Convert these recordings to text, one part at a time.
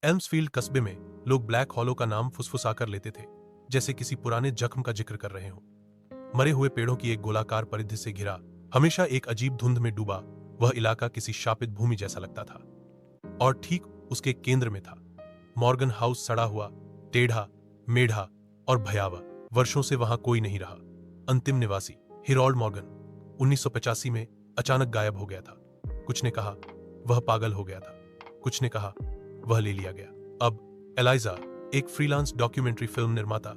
एल्म्सफील्ड कस्बे में लोग ब्लैक हॉलो का नाम फुसफुसाकर लेते थे, जैसे किसी पुराने जख्म का जिक्र कर रहे हों। मरे हुए पेड़ों की एक गोलाकार परिधि से घिरा, हमेशा एक अजीब धुंध में डूबा वह इलाका किसी शापित भूमि जैसा लगता था। और ठीक उसके केंद्र में था मॉर्गन हाउस, सड़ा हुआ, टेढ़ा, मेढ़ा और भयावह। वर्षों से वहां कोई नहीं रहा। अंतिम निवासी हेरोल्ड मॉर्गन 1985 में अचानक गायब हो गया था। कुछ ने कहा वह पागल हो गया था, कुछ ने कहा वह ले लिया गया। अब एलाइजा, एक फ्रीलांस डॉक्यूमेंट्री फिल्म निर्माता,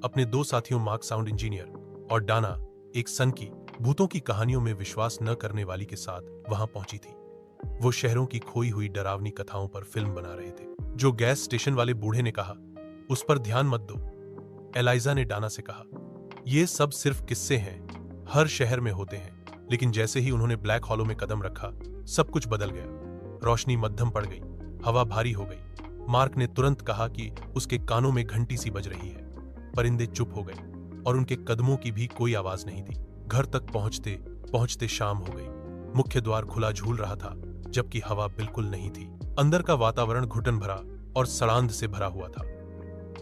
अपने दो साथियों मार्क, साउंड इंजीनियर, और डाना, एक सनकी, भूतों की कहानियों में विश्वास न करने वाली के साथ वहां पहुंची थी। वो शहरों की खोई हुई डरावनी कथाओं पर फिल्म बना रहे थे। जो गैस स्टेशन वाले बूढ़े ने कहा, उस पर ध्यान मत दो। एलाइजा ने डाना से कहा, ये सब सिर्फ किस्से हैं, हर शहर में होते हैं। लेकिन जैसे ही उन्होंने ब्लैक हॉलो में कदम रखा, सब कुछ बदल गया। रोशनी मध्यम पड़ गई, हवा भारी हो गई। मार्क ने तुरंत कहा कि उसके कानों में घंटी सी बज रही है। परिंदे चुप हो गए और उनके कदमों की भी कोई आवाज नहीं थी। घर तक पहुंचते पहुंचते शाम हो गई। मुख्य द्वार खुला झूल रहा था, जबकि हवा बिल्कुल नहीं थी। अंदर का वातावरण घुटन भरा और सड़ांध से भरा हुआ था।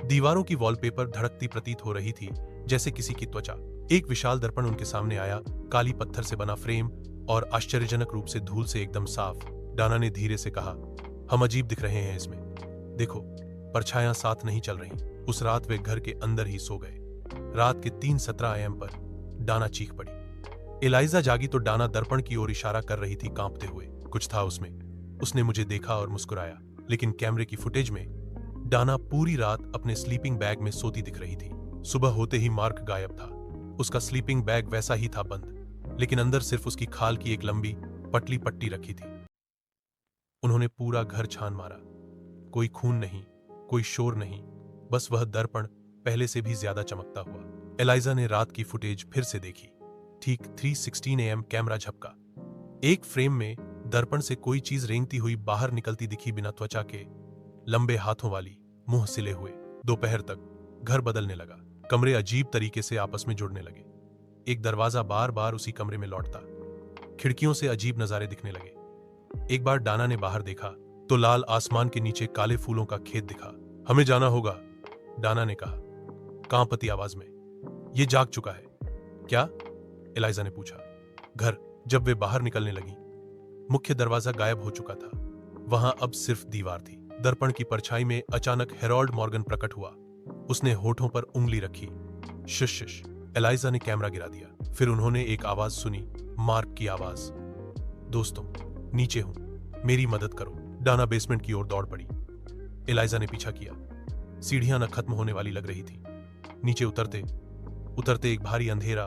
दीवारों की वॉलपेपर धड़कती प्रतीत हो रही थी, जैसे किसी की त्वचा। एक विशाल दर्पण उनके सामने आया, काली पत्थर से बना फ्रेम और आश्चर्यजनक रूप से धूल से एकदम साफ। डाना ने धीरे से कहा, हम अजीब दिख रहे हैं इसमें। देखो, परछायां साथ नहीं चल रही। उस रात वे घर के अंदर ही सो गए। रात के 3:17 AM पर डाना चीख पड़ी। एलाइजा जागी तो डाना दर्पण की ओर इशारा कर रही थी, कांपते हुए। कुछ था उसमें। उसने मुझे देखा और मुस्कुराया, लेकिन कैमरे की फुटेज में डाना पूरी रात अपने स्लीपिंग बैग में सोती दिख रही थी। सुबह होते ही मार्क गायब था। उसका स्लीपिंग बैग वैसा ही था, बंद, लेकिन अंदर सिर्फ उसकी खाल की एक लंबी पतली पट्टी रखी थी। उन्होंने पूरा घर छान मारा। कोई खून नहीं, कोई शोर नहीं, बस वह दर्पण पहले से भी ज्यादा चमकता हुआ। एलाइजा ने रात की फुटेज फिर से देखी। ठीक 3:16 AM कैमरा झपका। एक फ्रेम में दर्पण से कोई चीज रेंगती हुई बाहर निकलती दिखी, बिना त्वचा के, लंबे हाथों वाली, मुंह सिले हुए। दोपहर तक घर बदलने लगा। कमरे अजीब तरीके से आपस में जुड़ने लगे। एक दरवाजा बार बार उसी कमरे में लौटता। खिड़कियों से अजीब नजारे दिखने लगे। एक बार डाना ने बाहर देखा तो लाल आसमान के नीचे काले फूलों का खेत दिखा। हमें जाना होगा, डाना ने कहा कांपती आवाज में। ये जाग चुका है क्या? एलाइजा ने पूछा। घर। जब वे बाहर निकलने लगी, मुख्य दरवाजा गायब हो चुका था। वहां अब सिर्फ दीवार थी। दर्पण की परछाई में अचानक हेरोल्ड मॉर्गन प्रकट हुआ। उसने होठों पर उंगली रखी। शिश शिश। एलाइजा ने कैमरा गिरा दिया। फिर उन्होंने एक आवाज सुनी, मार्क की आवाज। दोस्तों, नीचे हूं, मेरी मदद करो। डाना बेसमेंट की ओर दौड़ पड़ी। एलाइजा ने पीछा किया। सीढ़ियां न खत्म होने वाली लग रही थी। नीचे उतरते उतरते एक भारी अंधेरा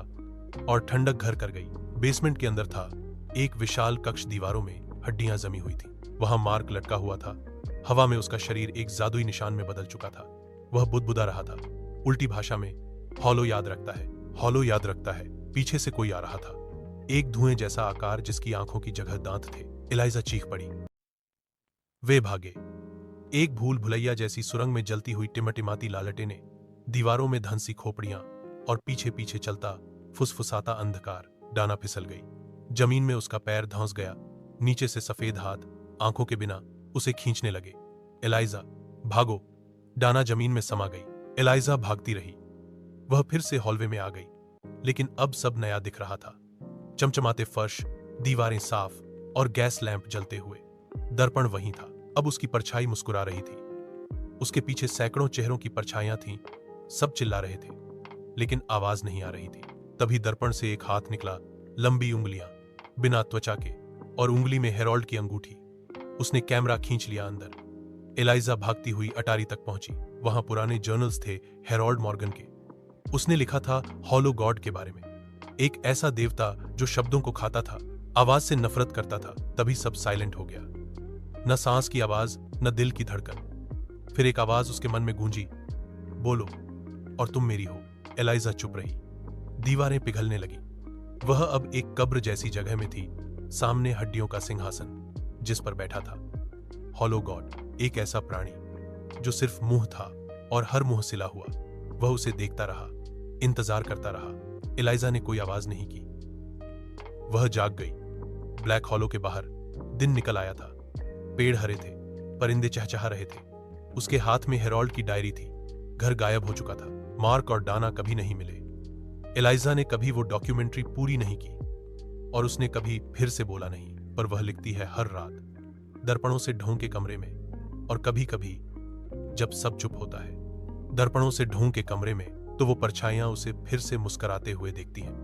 और ठंडक घर कर गई। बेसमेंट के अंदर था एक विशाल कक्ष। दीवारों में हड्डियां जमी हुई थी। वहां मार्क लटका हुआ था। हवा में उसका शरीर एक जादुई निशान में बदल चुका था। वह बुदबुदा रहा था, उल्टी भाषा में, हॉलो याद रखता है, हॉलो याद रखता है। पीछे से कोई आ रहा था, एक धुएं जैसा आकार जिसकी आंखों की जगह दांत थे। एलाइजा चीख पड़ी। वे भागे। एक भूल भुलैया जैसी सुरंग में जलती हुई टिमटिमाती लालटें, दीवारों में धंसी खोपड़ियां और पीछे पीछे चलता फुसफुसाता अंधकार। डाना फिसल गई। जमीन में उसका पैर धंस गया। नीचे से सफेद हाथ आंखों के बिना उसे खींचने लगे। एलाइजा, भागो। डाना जमीन में समा गई। एलाइजा भागती रही। वह फिर से हॉलवे में आ गई, लेकिन अब सब नया दिख रहा था। चमचमाते फर्श, दीवारें साफ और गैस लैंप जलते हुए। दर्पण वहीं था, अब उसकी परछाई मुस्कुरा रही थी। उसके पीछे सैकड़ों चेहरों की परछाइयां थीं। सब चिल्ला रहे थे, लेकिन आवाज नहीं आ रही थी। तभी दर्पण से एक हाथ निकला, लंबी उंगलियां, बिना त्वचा के, और उंगली में हेरोल्ड की अंगूठी। उसने कैमरा खींच लिया अंदर। एलाइजा भागती हुई अटारी तक पहुंची। वहां पुराने जर्नल्स थे हेरोल्ड मॉर्गन के। उसने लिखा था हॉलो गॉड के बारे में, एक ऐसा देवता जो शब्दों को खाता था, आवाज से नफरत करता था। तभी सब साइलेंट हो गया। न सांस की आवाज, न दिल की धड़कन। फिर एक आवाज उसके मन में गूंजी, बोलो और तुम मेरी हो। एलाइजा चुप रही। दीवारें पिघलने लगी। वह अब एक कब्र जैसी जगह में थी। सामने हड्डियों का सिंहासन, जिस पर बैठा था हॉलो गॉड, एक ऐसा प्राणी जो सिर्फ मुंह था और हर मुंह सिला हुआ। वह उसे देखता रहा, इंतजार करता रहा। एलाइजा ने कोई आवाज नहीं की। वह जाग गई। ब्लैक हॉलो के बाहर दिन निकल आया था। पेड़ हरे थे, परिंदे चहचहा रहे थे। उसके हाथ में हेरोल्ड की डायरी थी। घर गायब हो चुका था। मार्क और डाना कभी नहीं मिले। एलाइजा ने कभी वो डॉक्यूमेंट्री पूरी नहीं की और उसने कभी फिर से बोला नहीं, पर वह लिखती है हर रात दर्पणों से ढों के कमरे में। और कभी कभी जब सब चुप होता है दर्पणों से ढों के कमरे में, तो वो परछाइयां उसे फिर से मुस्कुराते हुए देखती हैं।